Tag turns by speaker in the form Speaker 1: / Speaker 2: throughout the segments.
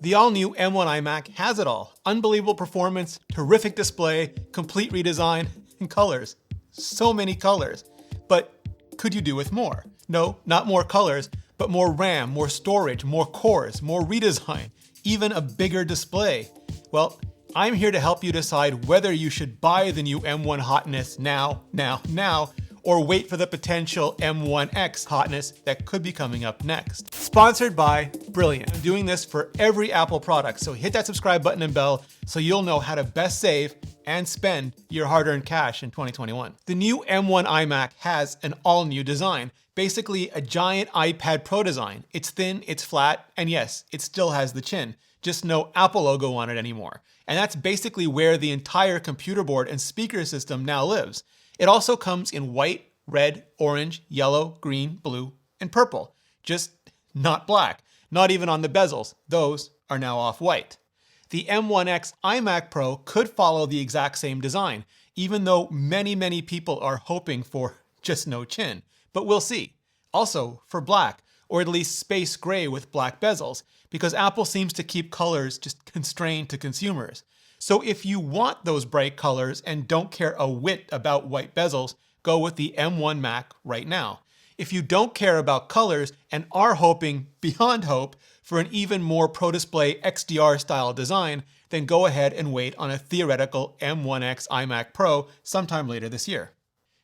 Speaker 1: The all-new M1 iMac has it all. Unbelievable performance, terrific display, complete redesign, and colors. So many colors. But could you do with more? No, not more colors, but more RAM, more storage, more cores, more redesign, even a bigger display. Well, I'm here to help you decide whether you should buy the new M1 hotness now, or wait for the potential M1X hotness that could be coming up next. Sponsored by Brilliant. I'm doing this for every Apple product, so hit that subscribe button and bell so you'll know how to best save and spend your hard-earned cash in 2021. The new M1 iMac has an all-new design, basically a giant iPad Pro design. It's thin, it's flat, and yes, it still has the chin, just no Apple logo on it anymore. And that's basically where the entire computer board and speaker system now lives. It also comes in white, red, orange, yellow, green, blue, and purple. Just not black. Not even on the bezels. Those are now off-white. The M1X iMac Pro could follow the exact same design, even though many people are hoping for just no chin. But we'll see. Also for black, or at least space gray with black bezels, because Apple seems to keep colors just constrained to consumers. So if you want those bright colors and don't care a whit about white bezels, go with the M1 Mac right now. If you don't care about colors and are hoping beyond hope for an even more Pro Display XDR style design, then go ahead and wait on a theoretical M1X iMac Pro sometime later this year.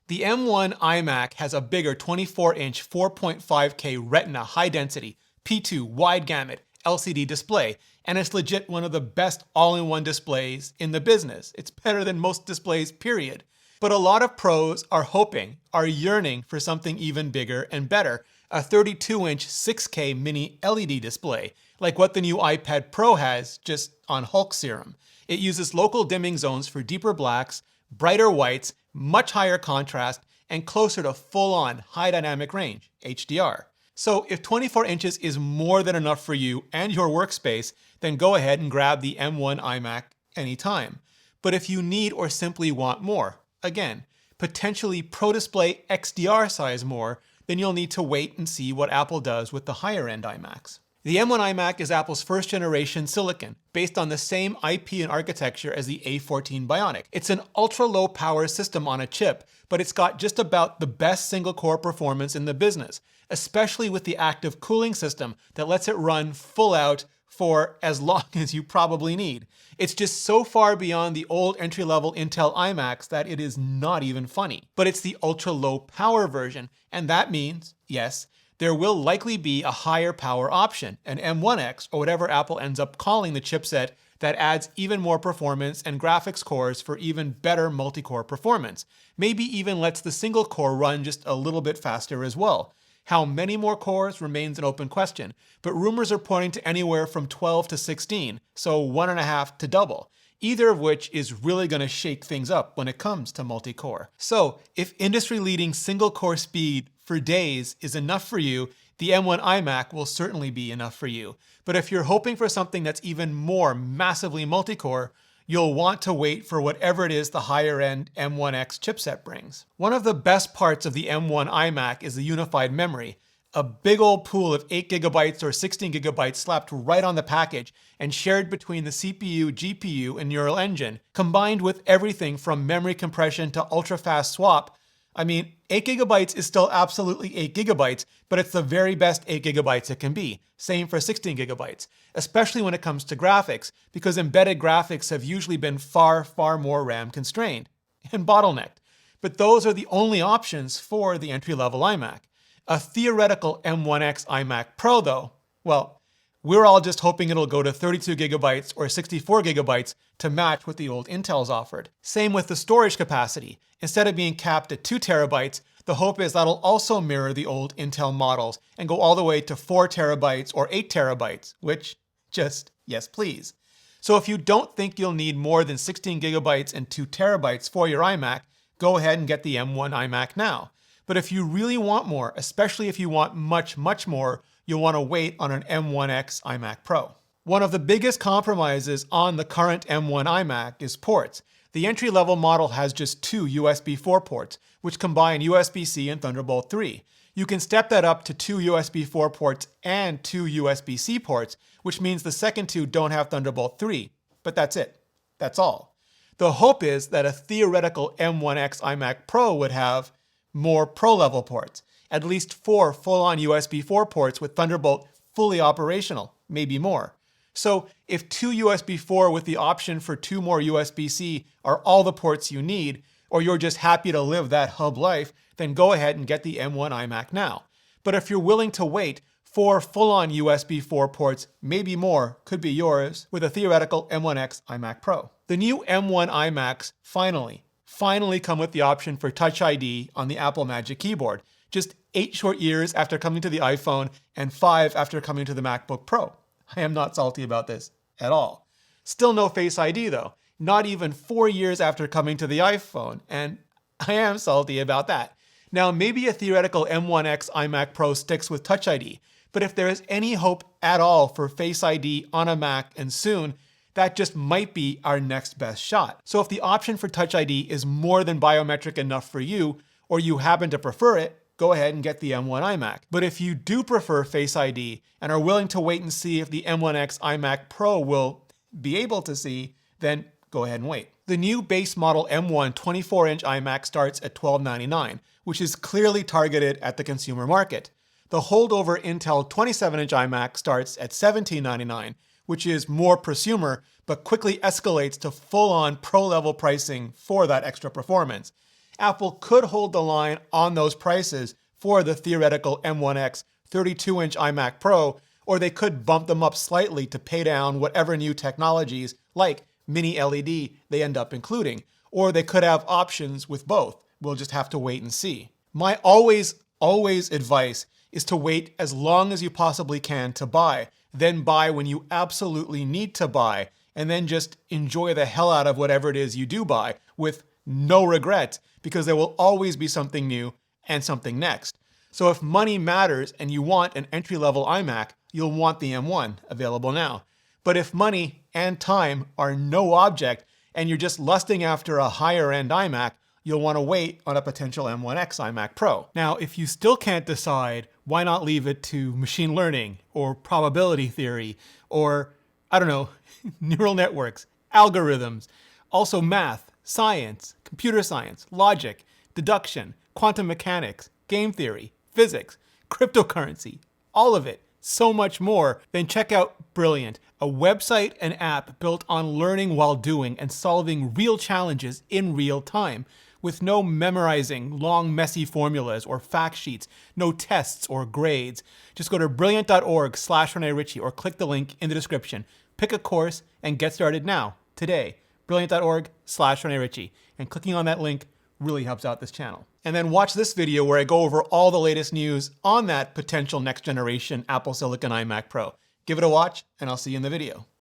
Speaker 1: The M1 iMac has a bigger 24-inch 4.5K Retina high-density P2 wide gamut LCD display, and it's legit one of the best all-in-one displays in the business. It's better than most displays, period. But a lot of pros are yearning for something even bigger and better, a 32-inch 6K mini LED display, like what the new iPad Pro has, just on Hulk serum. It uses local dimming zones for deeper blacks, brighter whites, much higher contrast, and closer to full-on high dynamic range, HDR. So if 24 inches is more than enough for you and your workspace, then go ahead and grab the M1 iMac anytime. But if you need or simply want more, again, potentially Pro Display XDR size more, then you'll need to wait and see what Apple does with the higher end iMacs. The M1 iMac is Apple's first generation silicon, based on the same IP and architecture as the A14 Bionic. It's an ultra low power system on a chip, but it's got just about the best single core performance in the business, especially with the active cooling system that lets it run full out for as long as you probably need. It's just so far beyond the old entry-level Intel iMacs that it is not even funny. But it's the ultra low power version, and that means, yes, there will likely be a higher power option, an M1X, or whatever Apple ends up calling the chipset that adds even more performance and graphics cores for even better multi-core performance. Maybe even lets the single core run just a little bit faster as well. How many more cores remains an open question, but rumors are pointing to anywhere from 12 to 16, so 1.5 to double. Either of which is really going to shake things up when it comes to multi-core. So if industry-leading single-core speed for days is enough for you, the M1 iMac will certainly be enough for you. But if you're hoping for something that's even more massively multi-core, you'll want to wait for whatever it is the higher-end M1X chipset brings. One of the best parts of the M1 iMac is the unified memory. A big old pool of 8GB or 16GB slapped right on the package and shared between the CPU, GPU, and neural engine, combined with everything from memory compression to ultra-fast swap. I mean, 8GB is still absolutely 8GB, but it's the very best 8GB it can be. Same for 16GB, especially when it comes to graphics, because embedded graphics have usually been far more RAM constrained and bottlenecked. But those are the only options for the entry-level iMac. A theoretical M1X iMac Pro though, well, we're all just hoping it'll go to 32GB or 64GB to match what the old Intel's offered. Same with the storage capacity. Instead of being capped at 2TB, the hope is that'll also mirror the old Intel models and go all the way to 4TB or 8TB, which just, yes please. So if you don't think you'll need more than 16GB and 2TB for your iMac, go ahead and get the M1 iMac now. But if you really want more, especially if you want much more, you'll want to wait on an M1X iMac Pro. One of the biggest compromises on the current M1 iMac is ports. The entry-level model has just two USB 4 ports, which combine USB-C and Thunderbolt 3. You can step that up to 2 USB 4 ports and 2 USB-C ports, which means the second two don't have Thunderbolt 3. But that's it. That's all. The hope is that a theoretical M1X iMac Pro would have more Pro-level ports, at least 4 full-on USB 4 ports with Thunderbolt fully operational, maybe more. So if 2 USB 4 with the option for 2 more USB-C are all the ports you need, or you're just happy to live that hub life, then go ahead and get the M1 iMac now. But if you're willing to wait, 4 full-on USB 4 ports, maybe more, could be yours with a theoretical M1X iMac Pro. The new M1 iMacs finally come with the option for Touch ID on the Apple Magic Keyboard, just 8 short years after coming to the iPhone and 5 after coming to the MacBook Pro. I am not salty about this at all. Still no Face ID though, not even 4 years after coming to the iPhone, and I am salty about that. Now, maybe a theoretical M1X iMac Pro sticks with Touch ID, but if there is any hope at all for Face ID on a Mac and soon, that just might be our next best shot. So if the option for Touch ID is more than biometric enough for you, or you happen to prefer it, go ahead and get the M1 iMac. But if you do prefer Face ID and are willing to wait and see if the M1X iMac Pro will be able to see, then go ahead and wait. The new base model M1 24-inch iMac starts at $1299, which is clearly targeted at the consumer market. The holdover Intel 27-inch iMac starts at $1799, which is more prosumer, but quickly escalates to full-on pro-level pricing for that extra performance. Apple could hold the line on those prices for the theoretical M1X 32-inch iMac Pro, or they could bump them up slightly to pay down whatever new technologies, like mini LED, they end up including. Or they could have options with both. We'll just have to wait and see. My always advice is to wait as long as you possibly can to buy, then buy when you absolutely need to buy, and then just enjoy the hell out of whatever it is you do buy with no regrets, because there will always be something new and something next. So if money matters and you want an entry-level iMac, you'll want the M1 available now. But if money and time are no object and you're just lusting after a higher-end iMac, you'll want to wait on a potential M1X iMac Pro. Now, if you still can't decide, why not leave it to machine learning or probability theory or, I don't know, neural networks, algorithms, also math, science, computer science, logic, deduction, quantum mechanics, game theory, physics, cryptocurrency, all of it, so much more, then check out Brilliant, a website and app built on learning while doing and solving real challenges in real time, with no memorizing long, messy formulas or fact sheets, no tests or grades. Just go to brilliant.org/Rene Ritchie or click the link in the description. Pick a course and get started now, today. Brilliant.org/Rene Ritchie. And clicking on that link really helps out this channel. And then watch this video where I go over all the latest news on that potential next generation Apple Silicon iMac Pro. Give it a watch, and I'll see you in the video.